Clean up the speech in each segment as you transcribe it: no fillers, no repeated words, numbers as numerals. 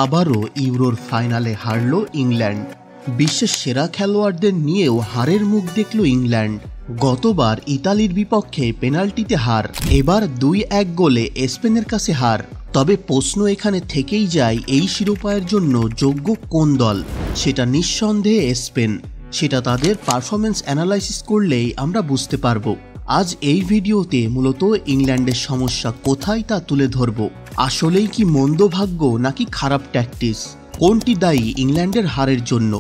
আবারও ইউরোর ফাইনালে হারল ইংল্যান্ড। বিশ্বের সেরা খেলোয়াড়দের নিয়েও হারের মুখ দেখল ইংল্যান্ড। গতবার ইতালির বিপক্ষে পেনাল্টিতে হার, এবার 2-1 গোলে স্পেনের কাছে হার। তবে প্রশ্ন এখানে থেকেই যায়, এই শিরোপায়ের জন্য যোগ্য কোন দল? সেটা নিঃসন্দেহে স্পেন। সেটা তাদের পারফরমেন্স অ্যানালাইসিস করলেই আমরা বুঝতে পারবো। আজ এই ভিডিওতে মূলত ইংল্যান্ডের সমস্যা কোথায় তা তুলে ধরব। আসলেই কি মন্দ ভাগ্য নাকি খারাপ ট্যাকটিস? কোনটি দায়ী ইংল্যান্ডের হারের জন্য?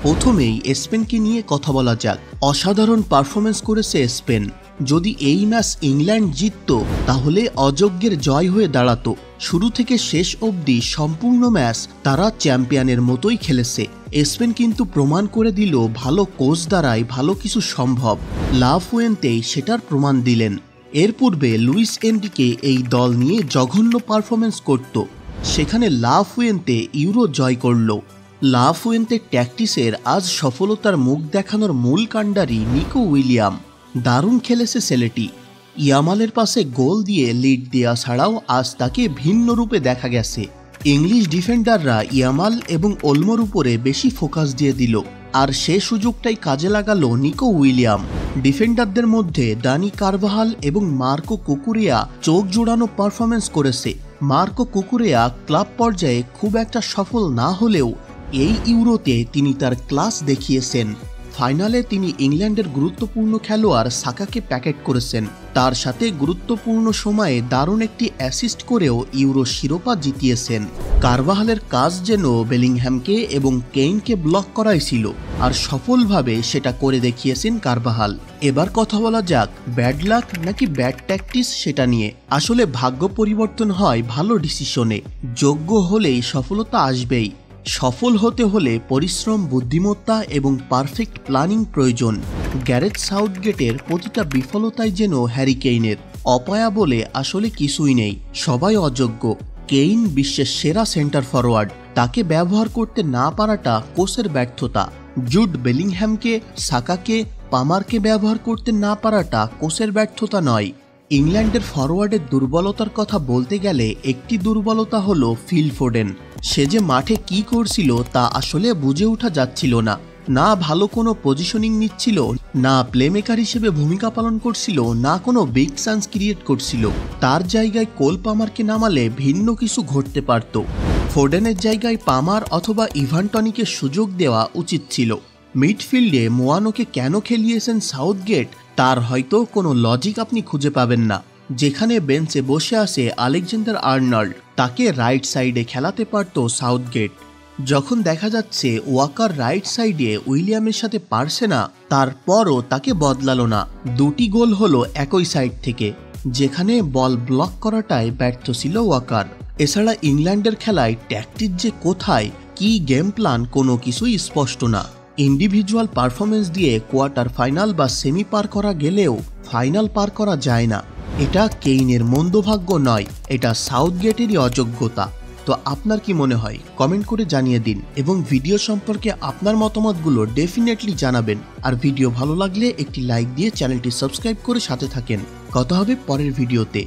প্রথমেই স্পেনকে নিয়ে কথা বলা যাক। অসাধারণ পারফরমেন্স করেছে স্পেন। যদি এই ম্যাচ ইংল্যান্ড জিতত তাহলে অযোগ্যের জয় হয়ে দাঁড়াতো। শুরু থেকে শেষ অবধি সম্পূর্ণ ম্যাচ তারা চ্যাম্পিয়নের মতোই খেলেছে। স্পেন কিন্তু প্রমাণ করে দিল ভালো কোচ দ্বারাই ভালো কিছু সম্ভব। লা ফুয়েন্তেই সেটার প্রমাণ দিলেন। এর পূর্বে লুইস এনরিকে এই দল নিয়ে জঘন্য পারফরমেন্স করত, সেখানে লা ফুয়েন্তে ইউরো জয় করল। লা ফুয়েন্তে ট্যাকটিসের আজ সফলতার মুখ দেখানোর মূল কাণ্ডারি নিকো উইলিয়াম। দারুণ খেলেছে ছেলেটি। ইয়ামালের পাশে গোল দিয়ে লিড দেওয়া ছাড়াও আজ তাকে ভিন্ন রূপে দেখা গেছে। ইংলিশ ডিফেন্ডাররা ইয়ামাল এবং ওলমোর উপরে বেশি ফোকাস দিয়ে দিল, আর সে সুযোগটাই কাজে লাগালো নিকো উইলিয়াম। ডিফেন্ডারদের মধ্যে ডানি কারভাহাল এবং মার্কো কুকুরেয়া চোখ জোড়ানো পারফরমেন্স করেছে। মার্কো কুকুরেয়া ক্লাব পর্যায়ে খুব একটা সফল না হলেও এই ইউরোতে তিনি তার ক্লাস দেখিয়েছেন। ফাইনালে তিনি ইংল্যান্ডের গুরুত্বপূর্ণ খেলোয়াড় সাকাকে প্যাকেট করেছেন। তার সাথে গুরুত্বপূর্ণ সময়ে দারুণ একটি অ্যাসিস্ট করেও ইউরো শিরোপা জিতিয়েছেন। কারভাহালের কাজ যেন বেলিংহ্যামকে এবং কেইনকে ব্লক করাই ছিল, আর সফলভাবে সেটা করে দেখিয়েছেন কারভাহাল। এবার কথা বলা যাক ব্যাড লাক নাকি ব্যাড ট্যাকটিস সেটা নিয়ে। আসলে ভাগ্য পরিবর্তন হয় ভালো ডিসিশনে। যোগ্য হলেই সফলতা আসবেই। সফল হতে হলে পরিশ্রম, বুদ্ধিমত্তা এবং পারফেক্ট প্ল্যানিং প্রয়োজন। গ্যারেথ সাউথগেটের প্রতিটা বিফলতাই যেন হ্যারি কেইনের। অপায়া বলে আসলে কিছুই নেই, সবাই অযোগ্য। কেইন বিশ্বের সেরা সেন্টার ফরওয়ার্ড, তাকে ব্যবহার করতে না পারাটা কোচের ব্যর্থতা। জুড বেলিংহ্যামকে, সাকাকে, পামারকে ব্যবহার করতে না পারাটা কোচের ব্যর্থতা নয়। ইংল্যান্ডের ফরওয়ার্ডের দুর্বলতার কথা বলতে গেলে একটি দুর্বলতা হলো ফিল ফোডেন। সে যে মাঠে কি করছিল তা আসলে বুঝে ওঠা যাচ্ছিল না। না ভালো কোনো পজিশনিং নিচ্ছিল, না প্লেমেকার হিসেবে ভূমিকা পালন করছিল, না কোনো বিগ চান্স ক্রিয়েট করছিল। তার জায়গায় কোল পামারকে নামালে ভিন্ন কিছু ঘটতে পারত। ফোডেনের জায়গায় পামার অথবা ইভান টনিকে সুযোগ দেওয়া উচিত ছিল। মিডফিল্ডে মোয়ানোকে কেন খেলিয়েছেন সাউথগেট, তার হয়তো কোনো লজিক আপনি খুঁজে পাবেন না। যেখানে বেঞ্চে বসে আছে আলেকজান্ডার আর্নল্ড, তাকে রাইট সাইডে খেলাতে পারত সাউথগেট। যখন দেখা যাচ্ছে ওয়াকার রাইট সাইডে উইলিয়ামের সাথে পারছে না, তারপরও তাকে বদলালো না। দুটি গোল হলো একই সাইড থেকে, যেখানে বল ব্লক করাটাই ব্যর্থ ছিল ওয়াকার। এছাড়া ইংল্যান্ডের খেলায় ট্যাকটিক যে কোথায়, কি গেম প্ল্যান, কোনো কিছুই স্পষ্ট না। ইন্ডিভিজুয়াল পারফরমেন্স দিয়ে কোয়ার্টার ফাইনাল বা সেমি পার করা গেলেও ফাইনাল পার করা যায় না। এটা কেইনের মন্দভাগ্য নয়, এটা সাউথগেটেরই অযোগ্যতা। তো আপনার কি মনে হয় কমেন্ট করে জানিয়ে দিন, এবং ভিডিও সম্পর্কে আপনার মতামতগুলো ডেফিনেটলি জানাবেন। আর ভিডিও ভালো লাগলে একটি লাইক দিয়ে চ্যানেলটি সাবস্ক্রাইব করে সাথে থাকেন। কথা হবে পরের ভিডিওতে।